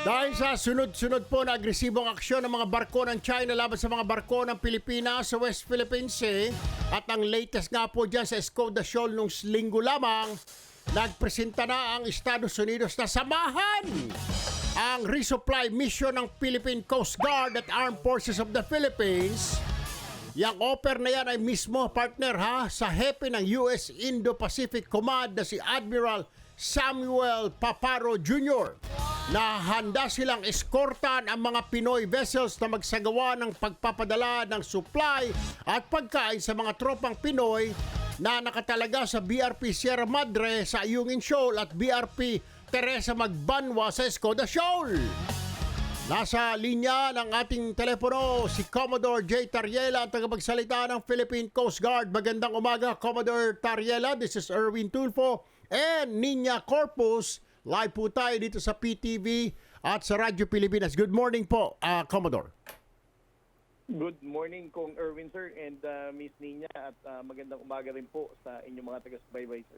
Dahil sa sunod-sunod po na agresibong aksyon ng mga barko ng China laban sa mga barko ng Pilipinas sa West Philippine Sea at ang latest nga po dyan sa Escoda Shoal nung linggo lamang, nagpresenta na ang Estados Unidos na samahan ang resupply mission ng Philippine Coast Guard at Armed Forces of the Philippines. Yang offer na yan ay mismo partner sa hepe ng US Indo-Pacific Command na si Admiral Samuel Paparo Jr. na handa silang eskortan ang mga Pinoy vessels na magsagawa ng pagpapadala ng supply at pagkain sa mga tropang Pinoy na nakatalaga sa BRP Sierra Madre sa Ayungin Shoal at BRP Teresa Magbanwa sa Escoda Shoal. Nasa linya ng ating telepono si Commodore J. Tariela, ang tagapagsalita ng Philippine Coast Guard. Magandang umaga, Commodore Tariela. This is Erwin Tulfo and Nina Corpus. Live po tayo dito sa PTV at sa Radyo Pilipinas. Good morning po, Commodore. Good morning Kong Erwin sir and Miss Nina at magandang umaga rin po sa inyong mga taga-subaybay sir.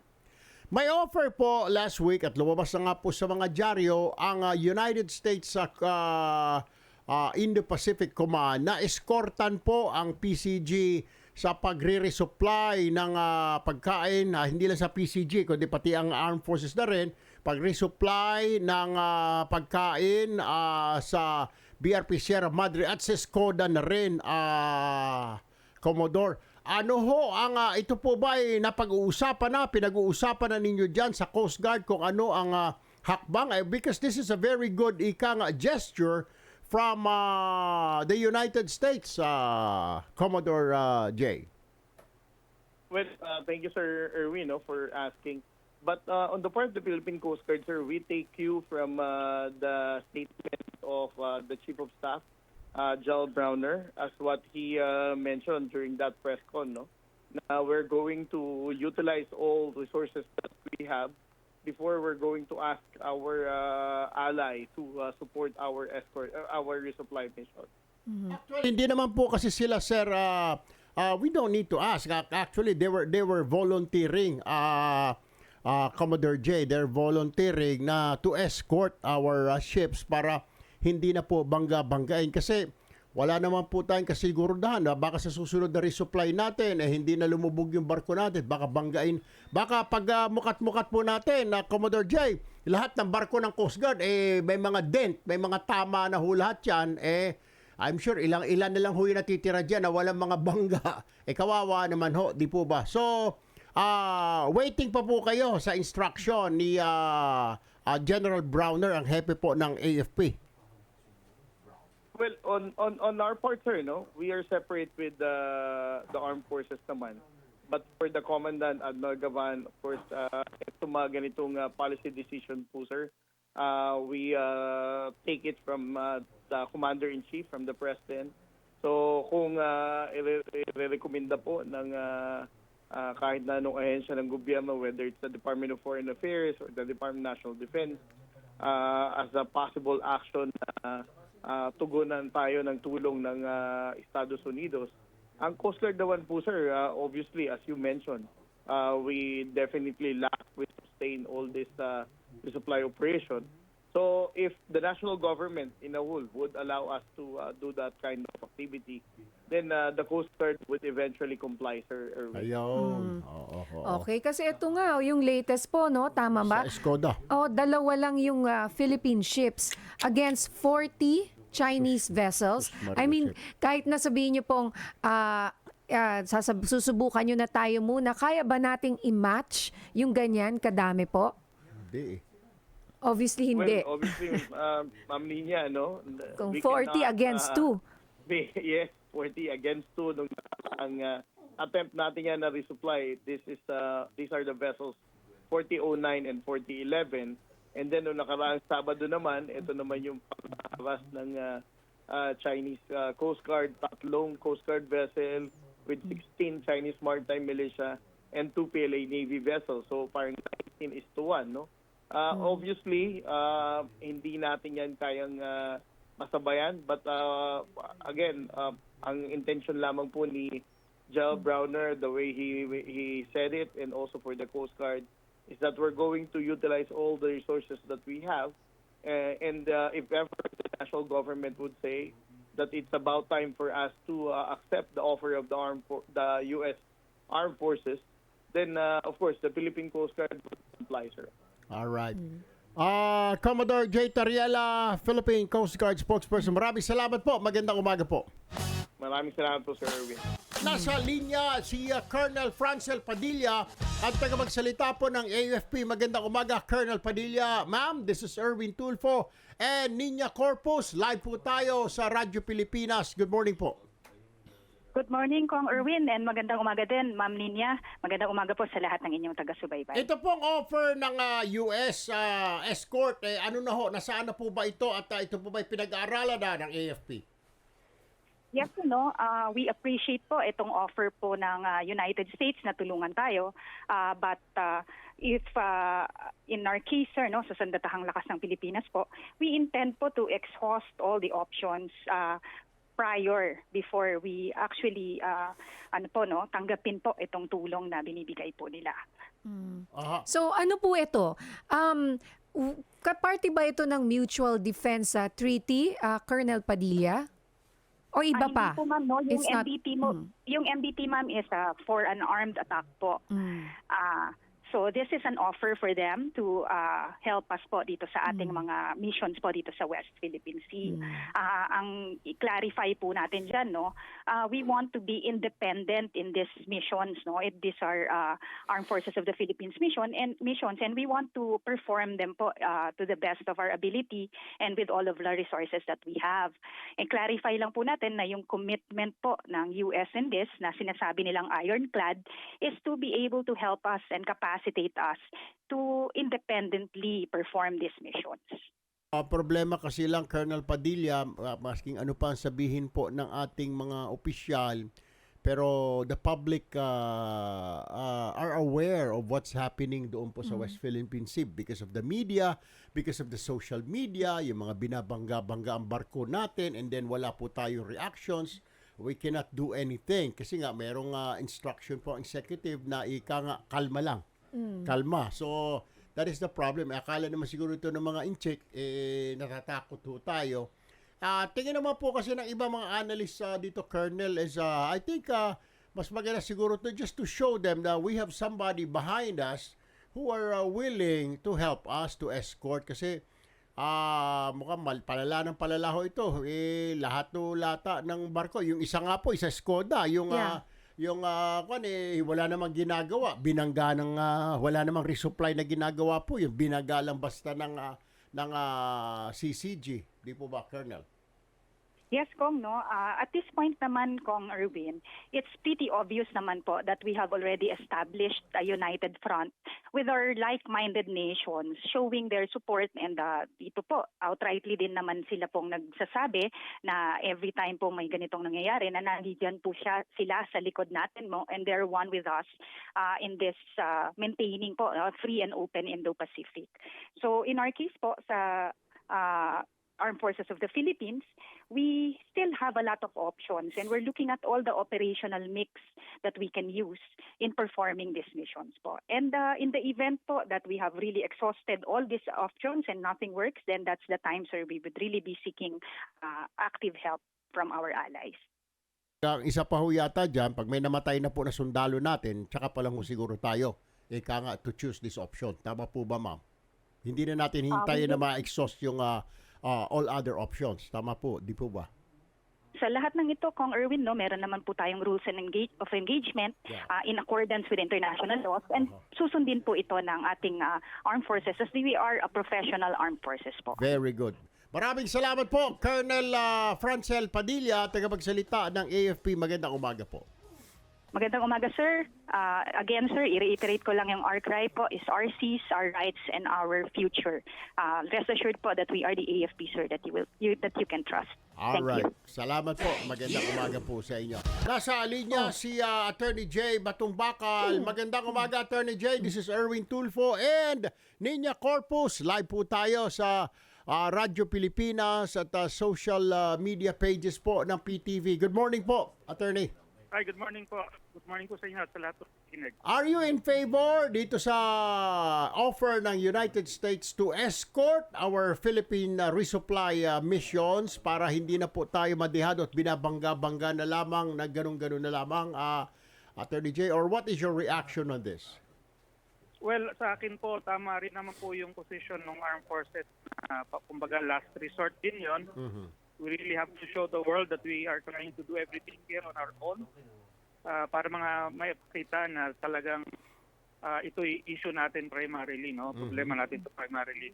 May offer po last week at lumabas na nga po sa mga dyaryo ang United States Indo-Pacific Command na eskortan po ang PCG sa pagre-resupply ng pagkain, hindi lang sa PCG kundi pati ang Armed Forces na rin, pag-resupply ng pagkain sa BRP Sierra Madre at sa Escoda na rin, Commodore. Ano ho ang ito po ba ay pinag-uusapan na ninyo dyan sa Coast Guard kung ano ang hakbang? Because this is a very good gesture from the United States, Commodore J. Well, thank you Sir Erwin for asking. But on the part of the Philippine Coast Guard sir, we take cue from the statement of the Chief of Staff, Gerald Browner, as what he mentioned during that press con, no? Now we're going to utilize all resources that we have before we're going to ask our ally to support our resupply mission. Actually, hindi naman po kasi sila, sir, we don't need to ask. Actually, they were volunteering, Commodore J, they're volunteering na to escort our ships para hindi na po bangga-banggain kasi wala naman po tayong kasigurudahan na baka sa susunod na resupply natin hindi na lumubog yung barko natin, baka banggain, baka pag mukat-mukat po natin na Commodore J, lahat ng barko ng Coast Guard may mga dent, may mga tama na ho lahat yan, I'm sure ilan na lang ho yung natitira dyan na walang mga bangga, kawawa naman ho, di po ba? So waiting pa po kayo sa instruction ni General Browner, ang hepe po ng AFP. Well, on our part, sir, no, we are separate with the armed forces naman. But for the commandant, Admiral Gavan, of course, ito mga ganitong policy decision po, sir, we take it from the commander-in-chief, from the president. So kung i-recommenda po ng kahit na anong ahensya ng gobyerno, whether it's the Department of Foreign Affairs or the Department of National Defense, as a possible action na tugunan tayo ng tulong ng Estados Unidos. Ang Coast Guard naman po sir, obviously as you mentioned, we definitely lack with sustain all this resupply operation. So if the national government in a whole would allow us to do that kind of activity, then the Coast Guard would eventually comply, sir. Ayun. Okay, kasi ito nga, yung latest po, no? Tama ba? Sa Escoda. Dalawa lang yung Philippine ships against 40 Chinese vessels. I mean, kahit nasabihin nyo pong susubukan nyo na tayo muna, kaya ba nating i-match yung ganyan kadami po? Hindi. Obviously, hindi. Well, obviously, Ma'am Nina, no? Kung 40 against 2. Yes, 40 against 2 nung ang attempt natin yan na resupply. These are the vessels 4009 and 4011. And then nung nakaraang Sabado naman, ito naman yung pag-aras ng Chinese Coast Guard, tatlong Coast Guard vessel with 16 Chinese Maritime Militia and 2 PLA Navy vessels. So parang 19:1, no? Obviously, hindi natin yan kayang masabayan. But again, ang intention lamang po ni Gerald Browner, the way he said it, and also for the Coast Guard, is that we're going to utilize all the resources that we have And if ever the national government would say that it's about time for us to accept the offer of the U.S. Armed Forces, then of course the Philippine Coast Guard would comply, sir. All right. Commodore J. Tariela, Philippine Coast Guard spokesperson. Maraming salamat po. Magandang umaga po. Maraming salamat po, Sir Erwin. Nasa linya si Colonel Francel Padilla at tagapagsalita po ng AFP. Magandang umaga, Colonel Padilla. Ma'am, this is Erwin Tulfo and Niña Corpus. Live po tayo sa Radyo Pilipinas. Good morning po. Good morning, Kong Erwin, and magandang umaga din, Ma'am Ninya. Magandang umaga po sa lahat ng inyong taga-subaybay. Ito pong offer ng US escort, ano na ho, nasaan na po ba ito at ito po ba pinag-aaralan na ng AFP? Yes, we appreciate po itong offer po ng United States na tulungan tayo. But if in our case, sir, sa Sandatahang Lakas ng Pilipinas po, we intend po to exhaust all the options prior before we actually tanggapin po itong tulong na binibigay po nila. Aha. So ano po ito? Kaparty ba ito ng Mutual Defense Treaty, Colonel Padilla? O iba pa? Hindi po, ma'am, no? Yung It's not- MBT yung MBT, ma'am, is for an armed attack po. So this is an offer for them to help us po dito sa ating mga missions po dito sa West Philippine Sea. Ang i-clarify po natin dyan, we want to be independent in these missions. These are Armed Forces of the Philippines missions, and we want to perform them po to the best of our ability and with all of the resources that we have. And clarify lang po natin na yung commitment po ng US in this na sinasabi nilang ironclad is to be able to help us and capacitate us to independently perform these missions. Problema kasi lang, Colonel Padilla, masking ano pa ang sabihin po ng ating mga opisyal, pero the public are aware of what's happening doon po sa West Philippine Sea because of the media, because of the social media, yung mga binabangga-bangga ang barko natin, and then wala po tayong reactions. We cannot do anything kasi nga merong instruction po ang executive na kalma lang. Kalma. So, that is the problem. Akala naman siguro ito ng mga incheck, natatakot ho tayo. Tingin naman po kasi ng iba mga analysts dito, Colonel, is I think mas maganda siguro to just to show them that we have somebody behind us who are willing to help us to escort kasi mukhang palala ng palala ho ito. Lahat no lata ng barko. Yung isa nga po, isa Skoda. Wala namang ginagawa. Binangga ng wala namang resupply na ginagawa po. Yung binaga lang basta ng CCG. Di po ba, Colonel? Yes, Kong, at this point naman, Kong Erwin, it's pretty obvious naman po that we have already established a united front with our like-minded nations showing their support, and dito po, outrightly din naman sila pong nagsasabi na every time po may ganitong nangyayari na nandiyan po sila sa likod natin mo, and they're one with us in this maintaining po free and open Indo-Pacific. So in our case po sa Armed Forces of the Philippines, we still have a lot of options, and we're looking at all the operational mix that we can use in performing these missions po. And in the event po that we have really exhausted all these options and nothing works, then that's the time, sir, we would really be seeking active help from our allies. Ang isa pa ho yata dyan, pag may namatay na po na sundalo natin, tsaka pa lang ho siguro tayo, to choose this option. Tama po ba, ma'am? Hindi na natin hintayin na ma-exhaust yung all other options. Tama po, di po ba? Sa lahat ng ito, Kong Erwin, meron naman po tayong rules and of engagement in accordance with international laws, and susundin po ito ng ating armed forces as we are a professional armed forces po. Very good. Maraming salamat po, Colonel Francel Padilla, tagapagsalita ng AFP. Magandang umaga po. Magandang umaga, sir. Again, sir, i-reiterate ko lang yung our cry po is our seas, our rights, and our future. Rest assured po that we are the AFP, sir, that you can trust. All right. You. Salamat po. Magandang umaga po sa inyo. Nasa linya si Attorney J. Batong Bakal. Magandang umaga, Attorney J. This is Erwin Tulfo and Niña Corpus. Live po tayo sa Radyo Pilipinas at social media pages po ng PTV. Good morning po, Attorney. Hi, good morning po. Good morning po sa inyo at sa lahat ng kinig. Are you in favor dito sa offer ng United States to escort our Philippine resupply missions para hindi na po tayo madihado at binabangga-bangga na lamang na ganun-ganun na lamang, Attorney Jay? Or what is your reaction on this? Well, sa akin po, tama rin naman po yung position ng armed forces. Kumbaga, last resort din yon. We really have to show the world that we are trying to do everything here on our own para may makita na talagang ito issue natin primarily, no? Problema natin ito primarily.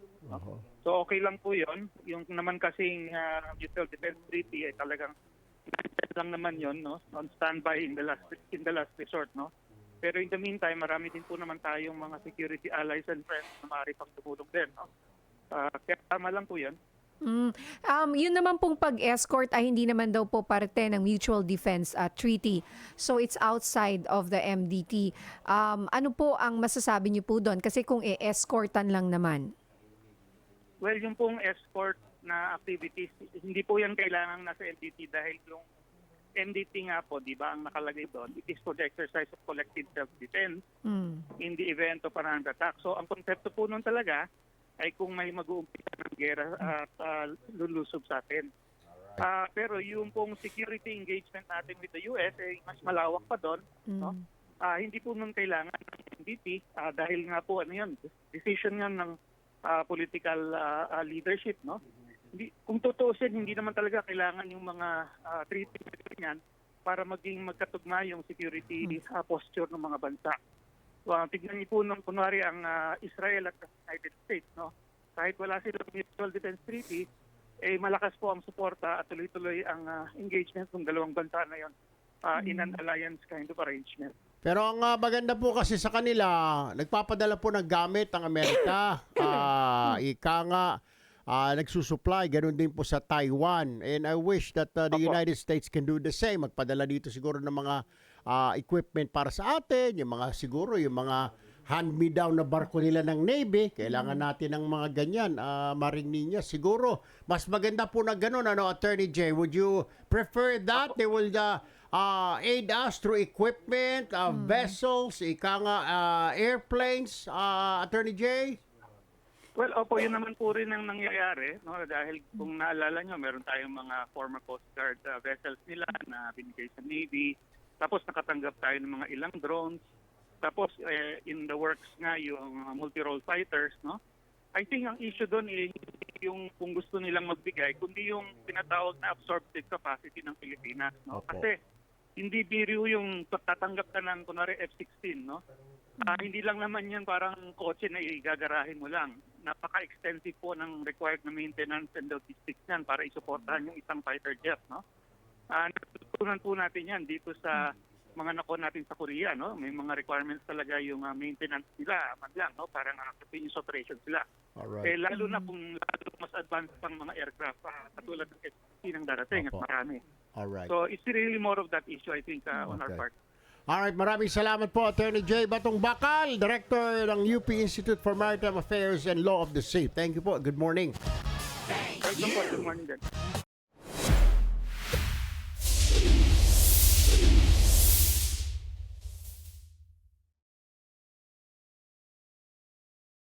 So okay lang po yon. Yung naman kasing Mutual Defense Treaty ay talagang lang naman yon, no? On standby in the last resort, no? Pero in the meantime, marami din po naman tayong mga security allies and friends na maaari pang tumulong din, no? Kaya tama lang po yan. Yun naman pong pag-escort ay hindi naman daw po parte ng Mutual Defense Treaty. So it's outside of the MDT. Ano po ang masasabi niyo po doon? Kasi kung e-escortan lang naman. Well, yung pong escort na activities, hindi po yan kailangan nasa MDT dahil yung MDT nga po, di ba, ang nakalagay doon, it is for the exercise of collective self-defense in the event of an armed attack. So ang konsepto po nun talaga ay kung may mag-uumpisa ng gera at lulusob sa atin. Pero yung pong security engagement natin with the US ay mas malawak pa doon. No? Hindi po nun kailangan ng MDT dahil nga po decision yan ng political leadership. No? Kung tutuusin, hindi naman talaga kailangan yung mga treaty niyan para maging magkatugma yung security posture ng mga bansa. Tignan niyo po nung kunwari ang Israel at United States, no? Kahit wala silang Mutual Defense Treaty, malakas po ang suporta at tuloy-tuloy ang engagement ng dalawang bansa na yon in an alliance kind of arrangement. Pero ang maganda po kasi sa kanila, nagpapadala po ng gamit ang Amerika. Ika nga, nagsusupply. Ganun din po sa Taiwan. And I wish that the United States can do the same. Magpadala dito siguro ng mga equipment para sa atin, yung mga siguro, yung mga hand-me-down na barko nila ng Navy. Kailangan natin ng mga ganyan, Maring Niña. Siguro, mas maganda po na ganun, Attorney Jay. Would you prefer that? They will aid us through equipment, vessels, airplanes, Attorney Jay? Well, opo, yun naman po rin ang nangyayari, no? Dahil kung naalala nyo, meron tayong mga former Coast Guard vessels nila na binigay sa Navy. Tapos nakatanggap tayo ng mga ilang drones. Tapos in the works nga yung multi-role fighters, no? I think ang issue doon yung kung gusto nilang magbigay, kundi yung tinatawag na absorptive capacity ng Pilipinas, no? Kasi hindi biro yung tatanggap ka ng kunwari F-16, no? Hindi lang naman yan parang kotse na igagarahin mo lang. Napaka-extensive po ng required na maintenance and logistics yan para isuportahan yung isang fighter jet, no? Natutunan po natin yan dito sa mga nako natin sa Korea, no? May mga requirements talaga yung maintenance nila, man lang, no? Parang continuous operation sila. Alright. Lalo na kung lalo mas advanced pang mga aircraft, katulad ng S-16 ng darating at marami. Alright. So it's really more of that issue, I think, on our part. Alright, maraming salamat po, Attorney Jay Batong Bakal, Director ng UP Institute for Maritime Affairs and Law of the Sea. Thank you po. Good morning. Good morning din.